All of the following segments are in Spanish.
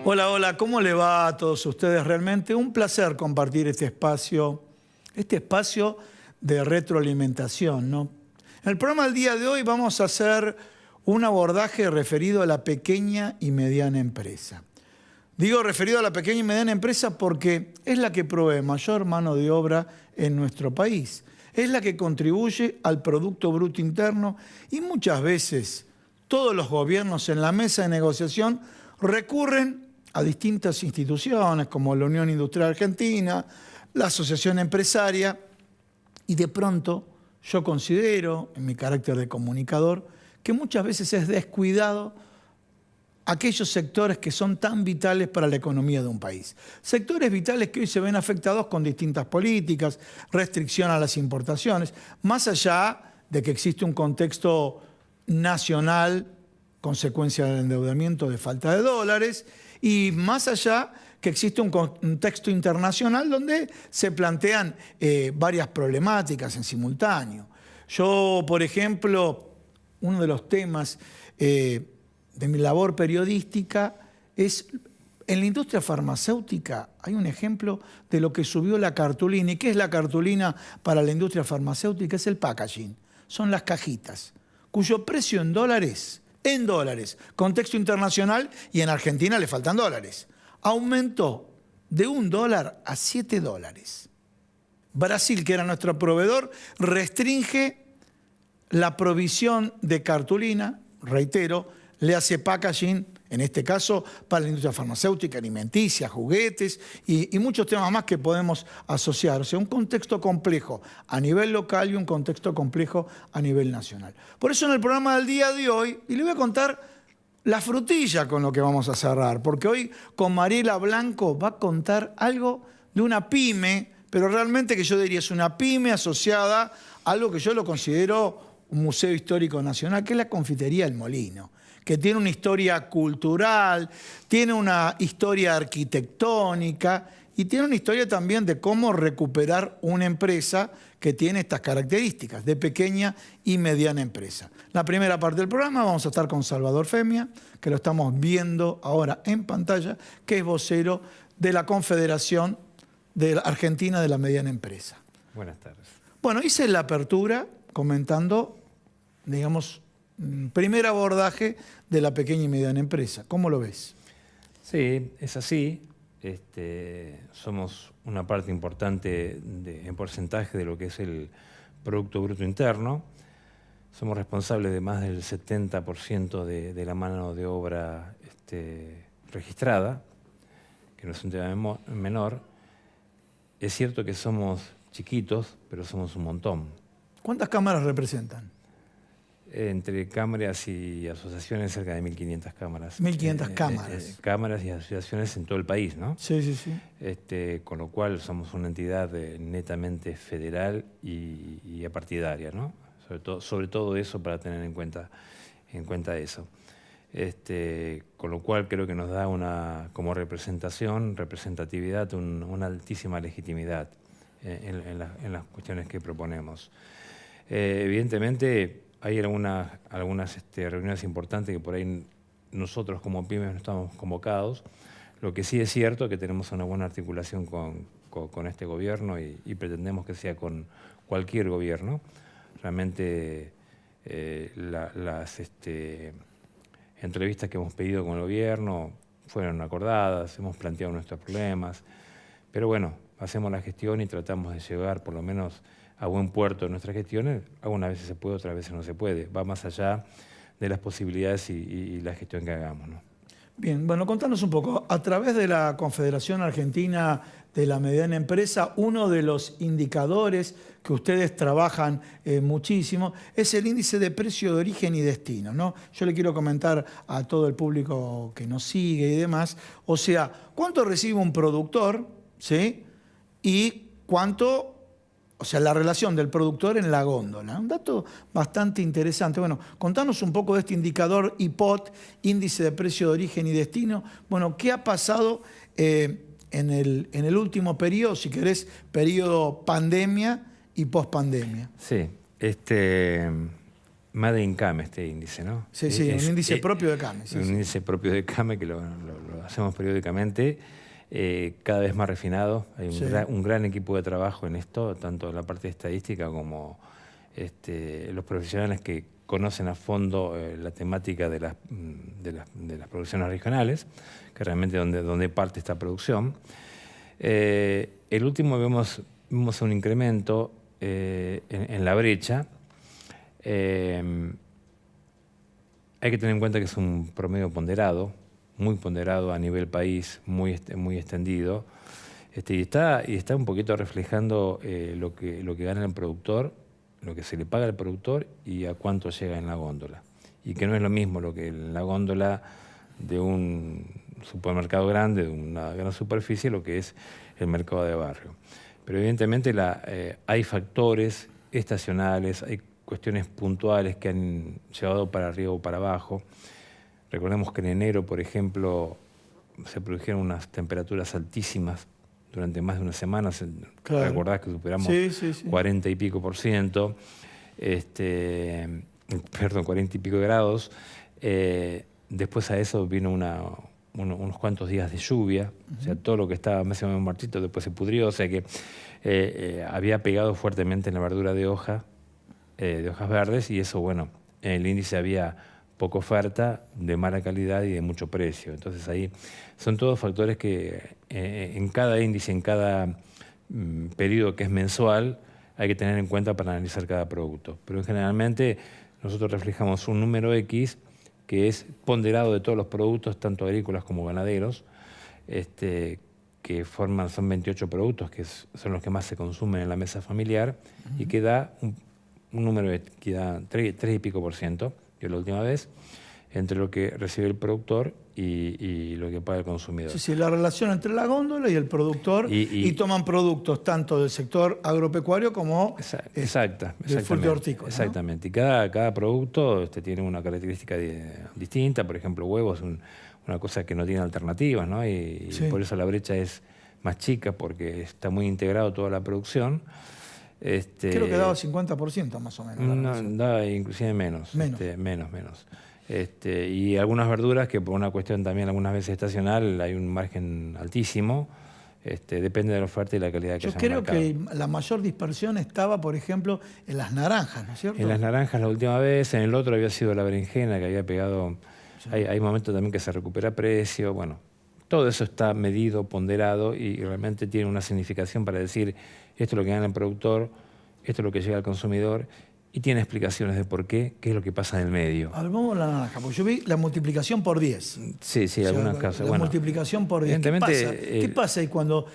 Hola, hola, ¿cómo le va a todos ustedes? Realmente un placer compartir este espacio de retroalimentación, ¿no? En el programa del día de hoy vamos a hacer un abordaje referido a la pequeña y mediana empresa. Digo referido a la pequeña y mediana empresa porque es la que provee mayor mano de obra en nuestro país. Es la que contribuye al Producto Bruto Interno y muchas veces todos los gobiernos en la mesa de negociación recurren a distintas instituciones como la Unión Industrial Argentina, la Asociación Empresaria, y de pronto yo considero, en mi carácter de comunicador, que muchas veces es descuidado aquellos sectores que son tan vitales para la economía de un país. Sectores vitales que hoy se ven afectados con distintas políticas, restricción a las importaciones, más allá de que existe un contexto nacional, consecuencia del endeudamiento de falta de dólares, y más allá que existe un contexto internacional donde se plantean varias problemáticas en simultáneo. Yo, por ejemplo, uno de los temas de mi labor periodística es, en la industria farmacéutica hay un ejemplo de lo que subió la cartulina. ¿Y qué es la cartulina para la industria farmacéutica? Es el packaging, son las cajitas, cuyo precio en dólares, contexto internacional, y en Argentina le faltan dólares, aumentó de $1 a $7. Brasil, que era nuestro proveedor, restringe la provisión de cartulina, reitero, le hace packaging, en este caso para la industria farmacéutica, alimenticia, juguetes y muchos temas más que podemos asociar. O sea, un contexto complejo a nivel local y un contexto complejo a nivel nacional. Por eso en el programa del día de hoy, y le voy a contar la frutilla con lo que vamos a cerrar, porque hoy con Mariela Blanco va a contar algo de una pyme, pero realmente que yo diría es una pyme asociada a algo que yo lo considero un museo histórico nacional, que es la Confitería El Molino, que tiene una historia cultural, tiene una historia arquitectónica y tiene una historia también de cómo recuperar una empresa que tiene estas características de pequeña y mediana empresa. La primera parte del programa vamos a estar con Salvador Femia, que lo estamos viendo ahora en pantalla, que es vocero de la Confederación Argentina de la Mediana Empresa. Buenas tardes. Bueno, hice la apertura comentando, digamos, primer abordaje de la pequeña y mediana empresa. ¿Cómo lo ves? Sí, es así. Somos una parte importante en porcentaje de lo que es el Producto Bruto Interno. Somos responsables de más del 70% de la mano de obra registrada, que no es un tema menor. Es cierto que somos chiquitos, pero somos un montón. ¿Cuántas cámaras representan? Entre cámaras y asociaciones, cerca de 1.500 cámaras. 1.500 cámaras. Cámaras y asociaciones en todo el país, ¿no? Sí, sí, sí. Con lo cual somos una entidad netamente federal y apartidaria, ¿no? Sobre todo eso, para tener en cuenta eso. Con lo cual creo que nos da como representatividad, una altísima legitimidad en las cuestiones que proponemos. Evidentemente, hay algunas reuniones importantes que por ahí nosotros como pymes no estamos convocados. Lo que sí es cierto es que tenemos una buena articulación con este gobierno y pretendemos que sea con cualquier gobierno. Realmente las entrevistas que hemos pedido con el gobierno fueron acordadas, hemos planteado nuestros problemas, pero bueno, hacemos la gestión y tratamos de llegar por lo menos a buen puerto de nuestras gestiones. Algunas veces se puede, otras veces no se puede. Va más allá de las posibilidades y la gestión que hagamos, ¿no? Bien, bueno, contanos un poco. A través de la Confederación Argentina de la Mediana Empresa, uno de los indicadores que ustedes trabajan muchísimo es el índice de precio de origen y destino, ¿no? Yo le quiero comentar a todo el público que nos sigue y demás, o sea, ¿cuánto recibe un productor, sí? Y cuánto... O sea, la relación del productor en la góndola. Un dato bastante interesante. Bueno, contanos un poco de este indicador IPOT, Índice de Precio de Origen y Destino. Bueno, ¿qué ha pasado en el último periodo, si querés, periodo pandemia y pospandemia? Sí. Made in CAME este índice, ¿no? Sí, sí, un índice propio de CAME. Sí, un índice propio de CAME que lo hacemos periódicamente, cada vez más refinado. Hay un gran equipo de trabajo en esto, tanto en la parte de estadística como los profesionales que conocen a fondo la temática de las producciones regionales, que realmente donde parte esta producción. El último vimos un incremento en la brecha. Hay que tener en cuenta que es un promedio ponderado, muy ponderado a nivel país, muy extendido, y está un poquito reflejando lo que gana el productor, lo que se le paga al productor y a cuánto llega en la góndola. Y que no es lo mismo lo que en la góndola de un supermercado grande, de una gran superficie, lo que es el mercado de barrio. Pero evidentemente hay factores estacionales, hay cuestiones puntuales que han llevado para arriba o para abajo. Recordemos que en enero, por ejemplo, se produjeron unas temperaturas altísimas durante más de una semana. Claro. Recordás que superamos 40 y pico por ciento, perdón, 40 y pico grados. Después a eso vino unos cuantos días de lluvia, o sea, todo lo que estaba más o menos marchito después se pudrió, o sea que había pegado fuertemente en la verdura de hojas verdes, y eso, bueno, en el índice había poca oferta, de mala calidad y de mucho precio. Entonces ahí son todos factores que en cada índice, en cada periodo que es mensual, hay que tener en cuenta para analizar cada producto. Pero generalmente nosotros reflejamos un número X que es ponderado de todos los productos, tanto agrícolas como ganaderos, que son 28 productos, que son los que más se consumen en la mesa familiar, y que da un número que da 3 y pico por ciento, que la última vez, entre lo que recibe el productor y lo que paga el consumidor. Sí, sí, la relación entre la góndola y el productor, y toman productos tanto del sector agropecuario como del fruto hortícola. Exactamente, ¿no? Y cada producto tiene una característica distinta. Por ejemplo, huevos es una cosa que no tiene alternativas, ¿no? Y por eso la brecha es más chica, porque está muy integrado toda la producción. Creo que daba 50% más o menos. No, daba inclusive menos. Menos. Y algunas verduras que por una cuestión también algunas veces estacional hay un margen altísimo, depende de la oferta y la calidad que haya en el mercado. Yo creo que la mayor dispersión estaba, por ejemplo, en las naranjas, ¿no es cierto? En las naranjas la última vez, en el otro había sido la berenjena, que había pegado. Sí. Hay momentos también que se recupera precio. Bueno, todo eso está medido, ponderado, y realmente tiene una significación para decir esto es lo que gana el productor, esto es lo que llega al consumidor, y tiene explicaciones de por qué es lo que pasa en el medio. Vamos a la naranja, porque yo vi la multiplicación por 10. Sí, algunos casos. La multiplicación por 10. ¿Qué pasa ahí cuando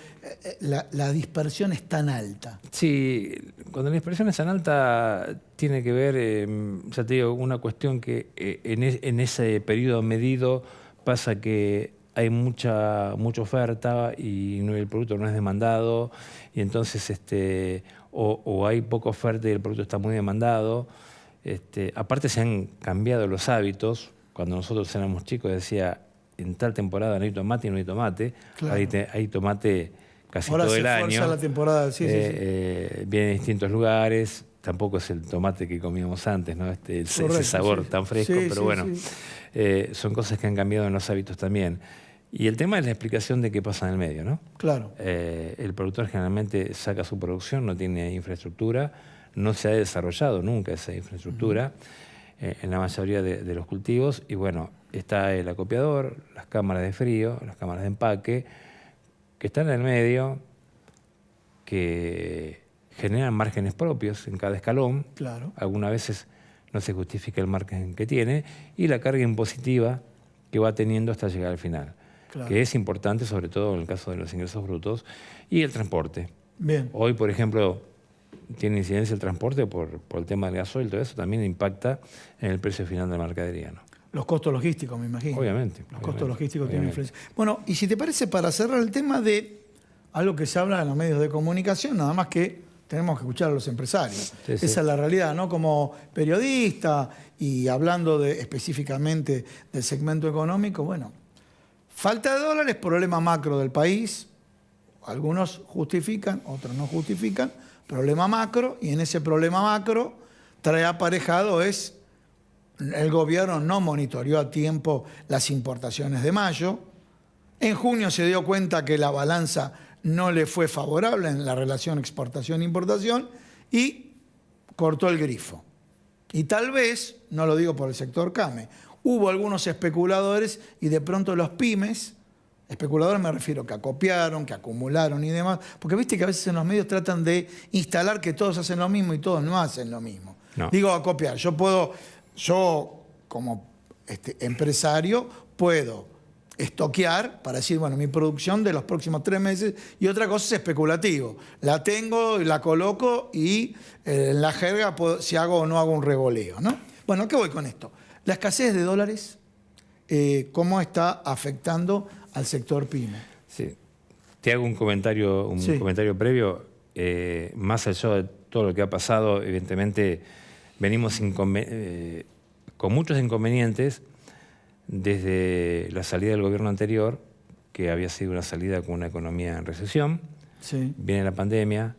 la dispersión es tan alta? Sí, cuando la dispersión es tan alta tiene que ver, ya te digo, una cuestión que en ese periodo medido pasa que hay mucha oferta y el producto no es demandado, y entonces o hay poca oferta y el producto está muy demandado. Aparte se han cambiado los hábitos. Cuando nosotros éramos chicos decía, en tal temporada no hay tomate y no hay tomate. Claro. Hay tomate casi ahora todo el año. Ahora se la temporada, viene de distintos lugares. Tampoco es el tomate que comíamos antes, ¿no? Ese sabor tan fresco, pero bueno. Son cosas que han cambiado en los hábitos también. Y el tema es la explicación de qué pasa en el medio, ¿no? Claro. El productor generalmente saca su producción, no tiene infraestructura, no se ha desarrollado nunca esa infraestructura en la mayoría de los cultivos, y bueno, está el acopiador, las cámaras de frío, las cámaras de empaque, que están en el medio, que generan márgenes propios en cada escalón. Claro. Algunas veces no se justifica el margen que tiene, y la carga impositiva que va teniendo hasta llegar al final. Claro. Que es importante, sobre todo en el caso de los ingresos brutos, y el transporte. Bien. Hoy, por ejemplo, tiene incidencia el transporte por el tema del gasoil, todo eso también impacta en el precio final de la mercadería, ¿no? Los costos logísticos, me imagino. Obviamente. Los costos logísticos tienen influencia. Bueno, y si te parece, para cerrar el tema de algo que se habla en los medios de comunicación, nada más que tenemos que escuchar a los empresarios. Sí. Esa es la realidad, ¿no? Como periodista y hablando específicamente del segmento económico, bueno, falta de dólares, problema macro del país. Algunos justifican, otros no justifican. Problema macro, y en ese problema macro trae aparejado el gobierno no monitoreó a tiempo las importaciones de mayo. En junio se dio cuenta que la balanza no le fue favorable en la relación exportación-importación y cortó el grifo. Y tal vez, no lo digo por el sector CAME, hubo algunos especuladores y de pronto los pymes, especuladores me refiero que acopiaron, que acumularon y demás, porque viste que a veces en los medios tratan de instalar que todos hacen lo mismo y todos no hacen lo mismo. No. Digo acopiar, yo como empresario puedo estoquear para decir, bueno, mi producción de los próximos 3 meses, y otra cosa es especulativo. La tengo, la coloco y en la jerga si hago o no hago un revoleo, ¿no? Bueno, ¿qué voy con esto? La escasez de dólares, ¿cómo está afectando al sector pyme? Sí. Te hago un comentario previo. Más allá de todo lo que ha pasado, evidentemente venimos con muchos inconvenientes desde la salida del gobierno anterior, que había sido una salida con una economía en recesión. Sí. Viene la pandemia.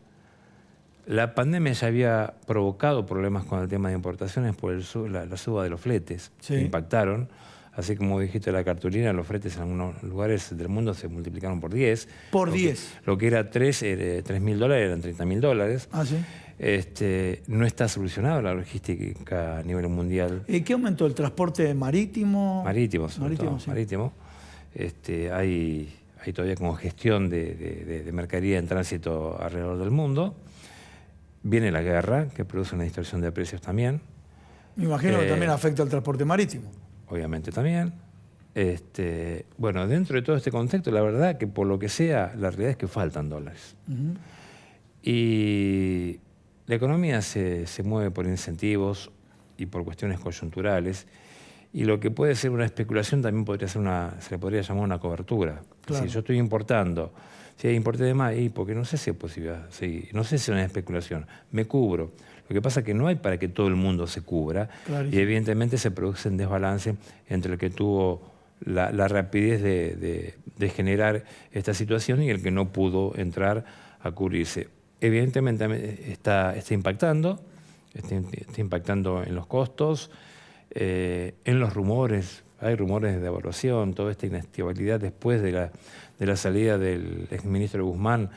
La pandemia ya había provocado problemas con el tema de importaciones por la suba de los fletes, sí, que impactaron. Así como dijiste la cartulina, los fletes en algunos lugares del mundo se multiplicaron por 10. Por 10. Lo que era $3.000 eran $30.000. Ah, sí. No está solucionado la logística a nivel mundial. ¿Qué aumentó? ¿El transporte marítimo? Marítimo, sobre todo. Sí. Marítimo. Hay todavía como gestión de mercadería en tránsito alrededor del mundo. Viene la guerra, que produce una distorsión de precios también. Me imagino que también afecta al transporte marítimo. Obviamente también. Bueno, dentro de todo este contexto, la verdad que por lo que sea, la realidad es que faltan dólares. Uh-huh. Y la economía se mueve por incentivos y por cuestiones coyunturales. Y lo que puede ser una especulación también se le podría llamar una cobertura. Claro. Si yo estoy importando, si importé de más, porque no sé si es posible, no sé si es una especulación, me cubro. Lo que pasa es que no hay para que todo el mundo se cubra. Clarísimo. Y evidentemente se produce un desbalance entre el que tuvo la rapidez de generar esta situación y el que no pudo entrar a cubrirse. Evidentemente está impactando en los costos, en los rumores. Hay rumores de devaluación, toda esta inestabilidad después de la salida del exministro Guzmán.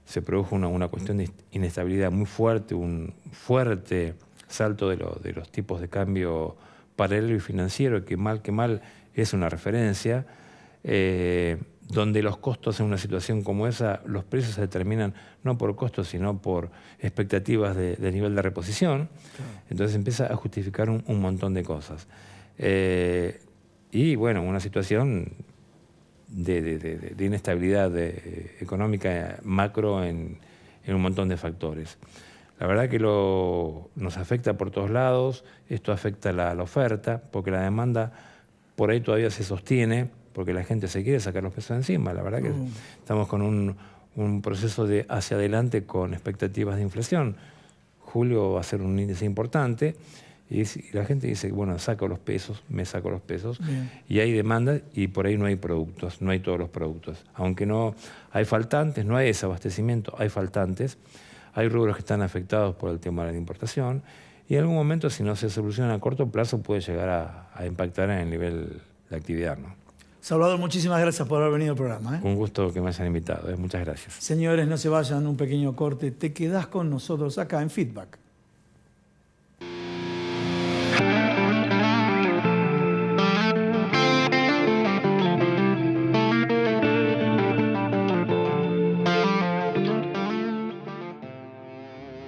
Se produjo una cuestión de inestabilidad muy fuerte, un fuerte salto de los tipos de cambio paralelo y financiero, que mal es una referencia, donde los costos en una situación como esa, los precios se determinan no por costos, sino por expectativas de nivel de reposición. Claro. Entonces empieza a justificar un montón de cosas. Y bueno, una situación de inestabilidad económica macro en un montón de factores. La verdad que nos afecta por todos lados, esto afecta la oferta, porque la demanda por ahí todavía se sostiene, porque la gente se quiere sacar los pesos encima. La verdad que estamos con un proceso de hacia adelante con expectativas de inflación. Julio va a ser un índice importante. Y la gente dice, bueno, me saco los pesos. Bien. Y hay demanda y por ahí no hay productos, no hay todos los productos. Aunque no hay faltantes, no hay desabastecimiento, hay faltantes. Hay rubros que están afectados por el tema de la importación. Y en algún momento, si no se soluciona a corto plazo, puede llegar a impactar en el nivel de actividad, ¿no? Salvador, muchísimas gracias por haber venido al programa. Un gusto que me hayan invitado. Muchas gracias. Señores, no se vayan, un pequeño corte. Te quedás con nosotros acá en Feedback.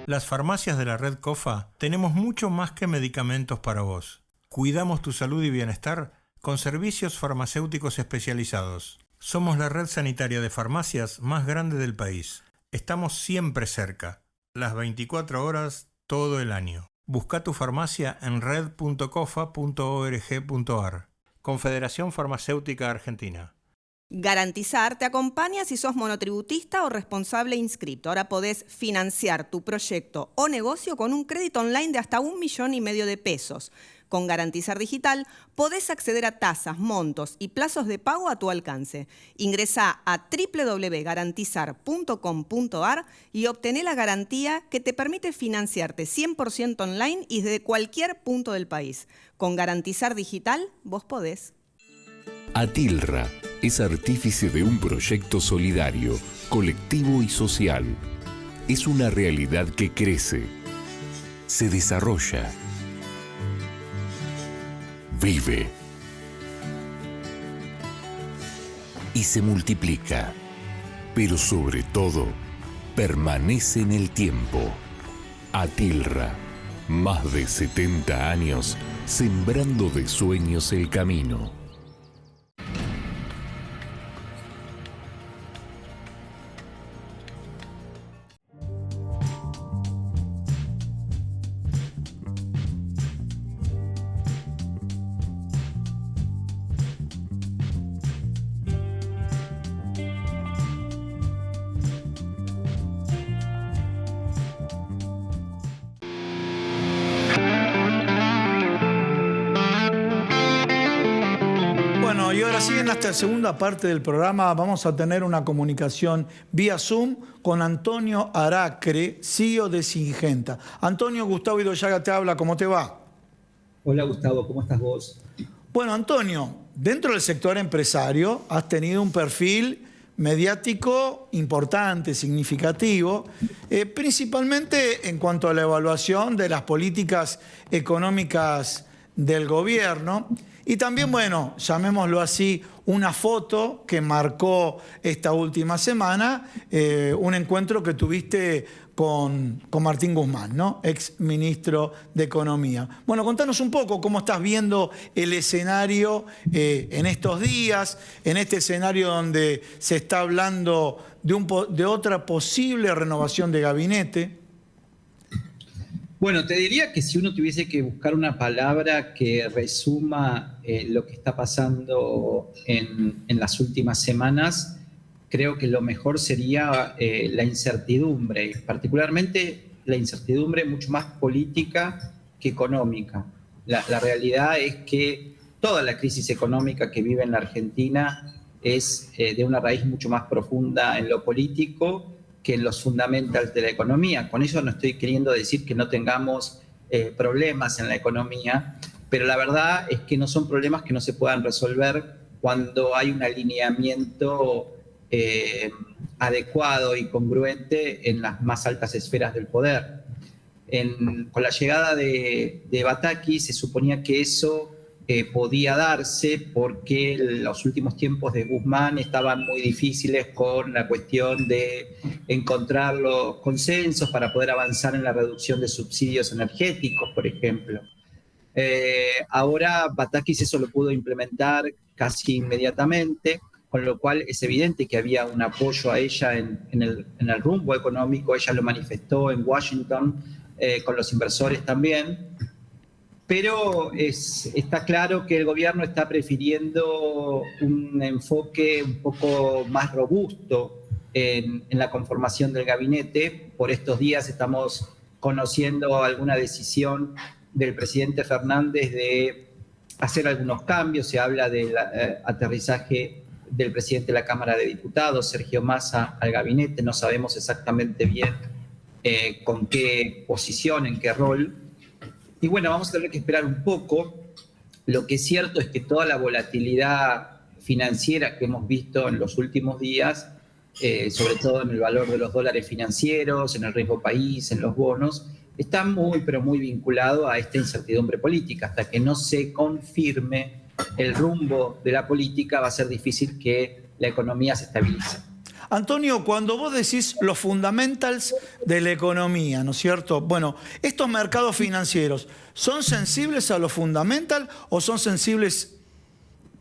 Las farmacias de la red COFA tenemos mucho más que medicamentos para vos. Cuidamos tu salud y bienestar con servicios farmacéuticos especializados. Somos la red sanitaria de farmacias más grande del país. Estamos siempre cerca, las 24 horas, todo el año. Busca tu farmacia en red.cofa.org.ar. Confederación Farmacéutica Argentina. Garantizar te acompaña si sos monotributista o responsable inscripto. Ahora podés financiar tu proyecto o negocio con un crédito online de hasta $1,5 millones de pesos. Con Garantizar Digital podés acceder a tasas, montos y plazos de pago a tu alcance. Ingresá a www.garantizar.com.ar y obtené la garantía que te permite financiarte 100% online y desde cualquier punto del país. Con Garantizar Digital, vos podés. Atilra es artífice de un proyecto solidario, colectivo y social. Es una realidad que crece, se desarrolla, vive y se multiplica, pero sobre todo permanece en el tiempo. Atilra, más de 70 años sembrando de sueños el camino. Bueno, y ahora sí, en esta segunda parte del programa vamos a tener una comunicación vía Zoom con Antonio Aracre, CEO de Singenta. Antonio, Gustavo Idoyaga te habla, ¿cómo te va? Hola Gustavo, ¿cómo estás vos? Bueno, Antonio, dentro del sector empresario has tenido un perfil mediático importante, significativo, principalmente en cuanto a la evaluación de las políticas económicas del gobierno. Y también, bueno, llamémoslo así, una foto que marcó esta última semana, un encuentro que tuviste con Martín Guzmán, ¿no? Ex ministro de Economía. Bueno, contanos un poco cómo estás viendo el escenario en estos días, en este escenario donde se está hablando de otra posible renovación de gabinete. Bueno, te diría que si uno tuviese que buscar una palabra que resuma lo que está pasando en las últimas semanas, creo que lo mejor sería la incertidumbre, particularmente la incertidumbre mucho más política que económica. La realidad es que toda la crisis económica que vive en la Argentina es de una raíz mucho más profunda en lo político que en los fundamentals de la economía. Con eso no estoy queriendo decir que no tengamos problemas en la economía, pero la verdad es que no son problemas que no se puedan resolver cuando hay un alineamiento adecuado y congruente en las más altas esferas del poder. Con la llegada de Bataki se suponía que eso podía darse porque los últimos tiempos de Guzmán estaban muy difíciles con la cuestión de encontrar los consensos para poder avanzar en la reducción de subsidios energéticos, por ejemplo. Ahora Batakis eso lo pudo implementar casi inmediatamente, con lo cual es evidente que había un apoyo a ella en el rumbo económico. Ella lo manifestó en Washington con los inversores también. Pero está claro que el gobierno está prefiriendo un enfoque un poco más robusto en la conformación del gabinete. Por estos días estamos conociendo alguna decisión del presidente Fernández de hacer algunos cambios. Se habla del aterrizaje del presidente de la Cámara de Diputados, Sergio Massa, al gabinete. No sabemos exactamente bien con qué posición, en qué rol. Y bueno, vamos a tener que esperar un poco. Lo que es cierto es que toda la volatilidad financiera que hemos visto en los últimos días, sobre todo en el valor de los dólares financieros, en el riesgo país, en los bonos, está muy, pero muy vinculado a esta incertidumbre política. Hasta que no se confirme el rumbo de la política, va a ser difícil que la economía se estabilice. Antonio, cuando vos decís los fundamentals de la economía, ¿no es cierto? Bueno, estos mercados financieros, ¿son sensibles a lo fundamental o son sensibles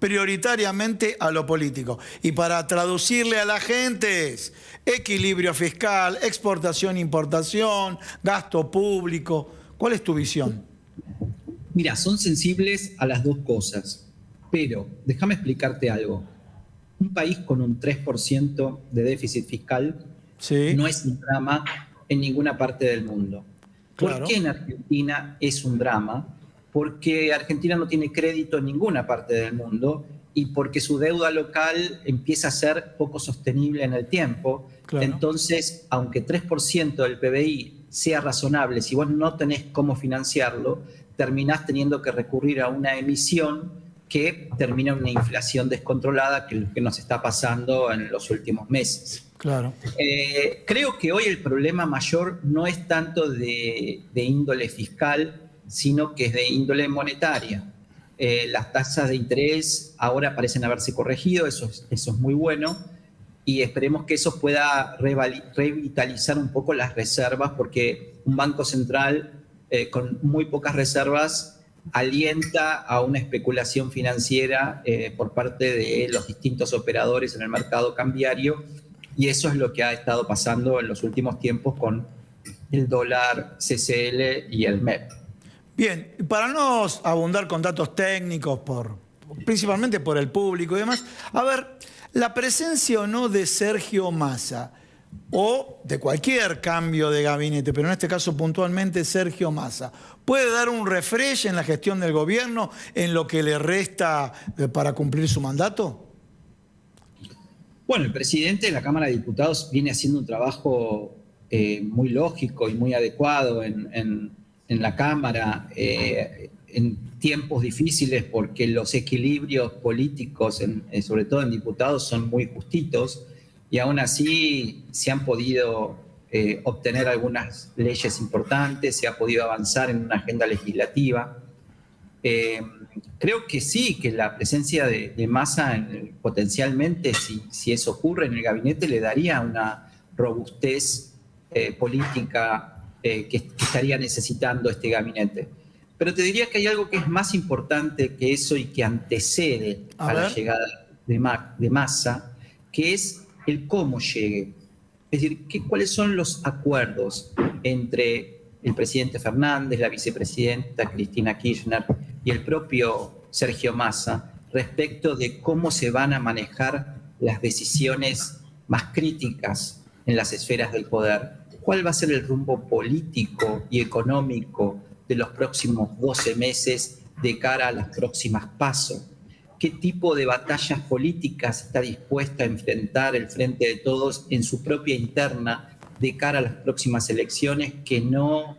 prioritariamente a lo político? Y para traducirle a la gente es equilibrio fiscal, exportación, importación, gasto público. ¿Cuál es tu visión? Mira, son sensibles a las dos cosas, pero déjame explicarte algo. Un país con un 3% de déficit fiscal no es un drama en ninguna parte del mundo. Claro. ¿Por qué en Argentina es un drama? porque Argentina no tiene crédito en ninguna parte del mundo y porque su deuda local empieza a ser poco sostenible en el tiempo. Claro. Entonces, aunque 3% del PBI sea razonable, si vos no tenés cómo financiarlo, terminás teniendo que recurrir a una emisión que termina en una inflación descontrolada, que es lo que nos está pasando en los últimos meses. Claro. Creo que hoy el problema mayor no es tanto de índole fiscal, sino que es de índole monetaria. Las tasas de interés ahora parecen haberse corregido, eso es muy bueno, y esperemos que eso pueda revitalizar un poco las reservas, porque un banco central con muy pocas reservas alienta a una especulación financiera por parte de los distintos operadores en el mercado cambiario, y eso es lo que ha estado pasando en los últimos tiempos con el dólar CCL y el MEP. Bien, para no abundar con datos técnicos, principalmente por el público y demás, a ver, la presencia o no de Sergio Massa, o de cualquier cambio de gabinete, pero en este caso puntualmente Sergio Massa, ¿puede dar un refresh en la gestión del gobierno en lo que le resta para cumplir su mandato? Bueno, el presidente de la Cámara de Diputados viene haciendo un trabajo muy lógico y muy adecuado en la Cámara en tiempos difíciles, porque los equilibrios políticos, sobre todo en diputados, son muy justitos, y aún así se han podido obtener algunas leyes importantes, se ha podido avanzar en una agenda legislativa. Creo que sí, que la presencia de Massa potencialmente, si eso ocurre en el gabinete, le daría una robustez política que estaría necesitando este gabinete. Pero te diría que hay algo que es más importante que eso y que antecede a la llegada de Massa, que es el cómo llegue. Es decir, cuáles son los acuerdos entre el presidente Fernández, la vicepresidenta Cristina Kirchner y el propio Sergio Massa respecto de cómo se van a manejar las decisiones más críticas en las esferas del poder. ¿Cuál va a ser el rumbo político y económico de los próximos 12 meses de cara a las próximas PASO? ¿Qué tipo de batallas políticas está dispuesta a enfrentar el Frente de Todos en su propia interna de cara a las próximas elecciones, que no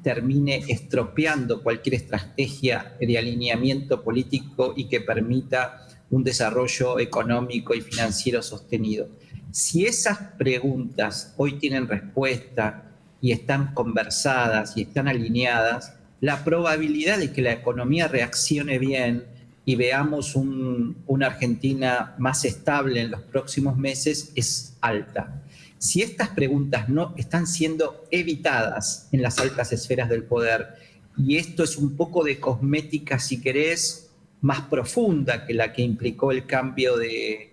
termine estropeando cualquier estrategia de alineamiento político y que permita un desarrollo económico y financiero sostenido? Si esas preguntas hoy tienen respuesta y están conversadas y están alineadas, la probabilidad de que la economía reaccione bien y veamos una Argentina más estable en los próximos meses es alta. Si estas preguntas no están siendo evitadas en las altas esferas del poder, y esto es un poco de cosmética, si querés, más profunda que la que implicó el cambio de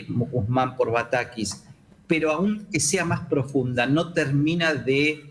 Guzmán por Batakis, pero aún que sea más profunda, no termina de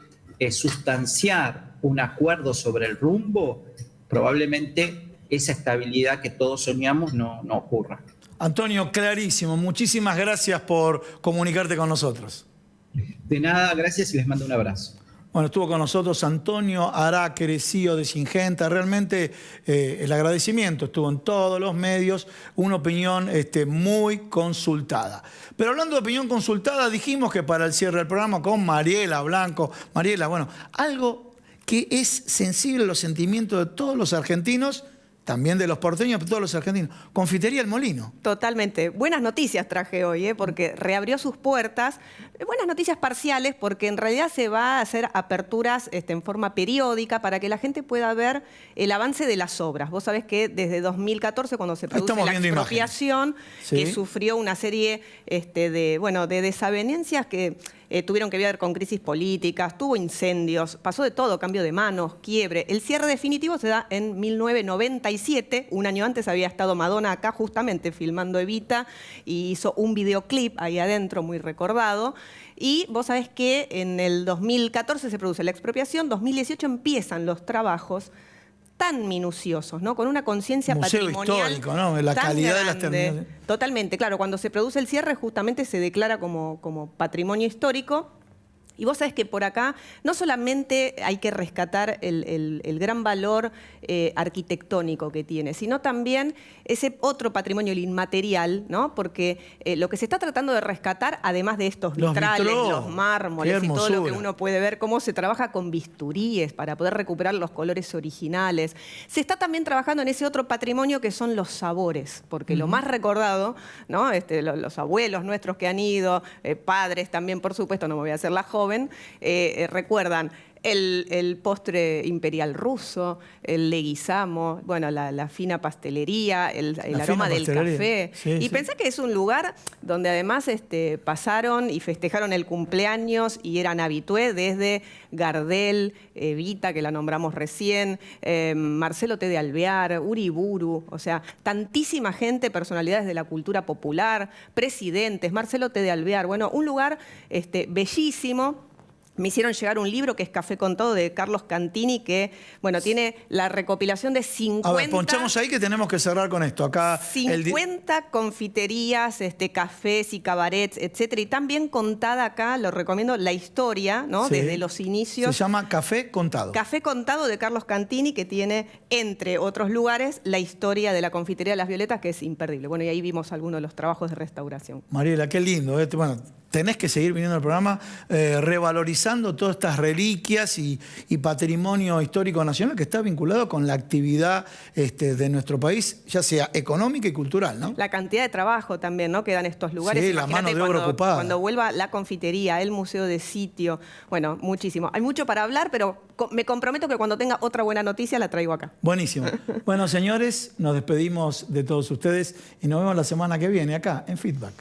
sustanciar un acuerdo sobre el rumbo, probablemente esa estabilidad que todos soñamos no ocurra. Antonio, clarísimo. Muchísimas gracias por comunicarte con nosotros. De nada, gracias y les mando un abrazo. Bueno, estuvo con nosotros Antonio Aráquere, CEO de Syngenta. Realmente el agradecimiento estuvo en todos los medios, una opinión muy consultada. Pero hablando de opinión consultada, dijimos que para el cierre del programa con Mariela Blanco. Mariela, bueno, algo que es sensible a los sentimientos de todos los argentinos, también de los porteños, pero todos los argentinos. Confitería El Molino. Totalmente. Buenas noticias traje hoy, porque reabrió sus puertas. Buenas noticias parciales, porque en realidad se va a hacer aperturas en forma periódica para que la gente pueda ver el avance de las obras. Vos sabés que desde 2014, cuando se produce la expropiación, que sufrió una serie de desavenencias que tuvieron que ver con crisis políticas, tuvo incendios, pasó de todo, cambio de manos, quiebre. El cierre definitivo se da en 1997. Un año antes había estado Madonna acá justamente filmando Evita y hizo un videoclip ahí adentro muy recordado. Y vos sabés que en el 2014 se produce la expropiación, 2018 empiezan los trabajos tan minuciosos, ¿no? Con una conciencia patrimonial histórico, ¿no? La calidad grande. De las terminales. Totalmente, claro. Cuando se produce el cierre justamente se declara como patrimonio histórico. Y vos sabés que por acá no solamente hay que rescatar el gran valor arquitectónico que tiene, sino también ese otro patrimonio, el inmaterial, ¿no? Porque lo que se está tratando de rescatar, además de estos vitrales, los mármoles y todo lo que uno puede ver, cómo se trabaja con bisturíes para poder recuperar los colores originales. Se está también trabajando en ese otro patrimonio que son los sabores, porque lo más recordado, ¿no? Los abuelos nuestros que han ido, padres también, por supuesto, no me voy a hacer la joven, recuerdan el postre imperial ruso, el leguizamo, bueno, la fina pastelería, el aroma del café. Y pensá que es un lugar donde además pasaron y festejaron el cumpleaños y eran habitué desde Gardel, Evita, que la nombramos recién, Marcelo T. de Alvear, Uriburu, o sea, tantísima gente, personalidades de la cultura popular, presidentes, Marcelo T. de Alvear, bueno, un lugar bellísimo. Me hicieron llegar un libro que es Café con Todo, de Carlos Cantini, que, bueno, tiene la recopilación de 50... A ver, ponchamos ahí que tenemos que cerrar con esto. Acá 50 confiterías, cafés y cabarets, etcétera. Y también contada acá, lo recomiendo, la historia, ¿no? Sí. Desde los inicios. Se llama Café Contado. Café Contado de Carlos Cantini, que tiene, entre otros lugares, la historia de la confitería de Las Violetas, que es imperdible. Bueno, y ahí vimos algunos de los trabajos de restauración. Mariela, qué lindo. Bueno, tenés que seguir viniendo al programa revalorizando todas estas reliquias y patrimonio histórico nacional que está vinculado con la actividad de nuestro país, ya sea económica y cultural, ¿no? La cantidad de trabajo también, ¿no? Que dan estos lugares. Sí, la mano de obra ocupada. Cuando vuelva la confitería, el museo de sitio, bueno, muchísimo. Hay mucho para hablar, pero me comprometo que cuando tenga otra buena noticia la traigo acá. Buenísimo. Bueno, señores, nos despedimos de todos ustedes y nos vemos la semana que viene acá en Feedback.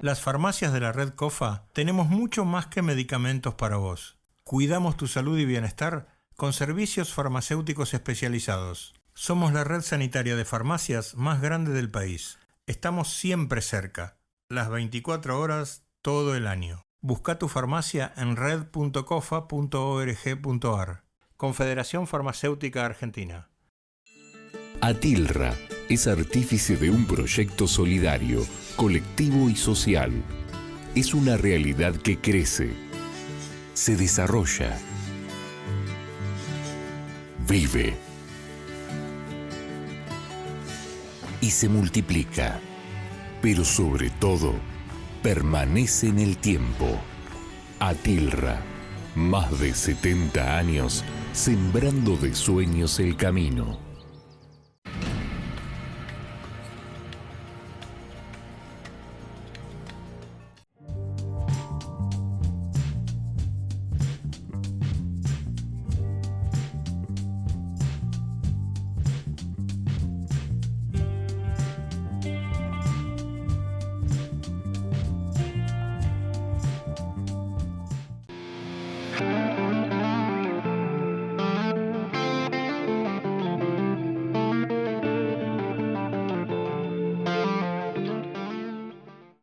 Las farmacias de la red COFA tenemos mucho más que medicamentos para vos. Cuidamos tu salud y bienestar con servicios farmacéuticos especializados. Somos la red sanitaria de farmacias más grande del país. Estamos siempre cerca, las 24 horas, todo el año. Busca tu farmacia en red.cofa.org.ar. Confederación Farmacéutica Argentina. Atilra es artífice de un proyecto solidario, colectivo y social. Es una realidad que crece, se desarrolla, vive y se multiplica, pero sobre todo permanece en el tiempo. Atilra, más de 70 años sembrando de sueños el camino.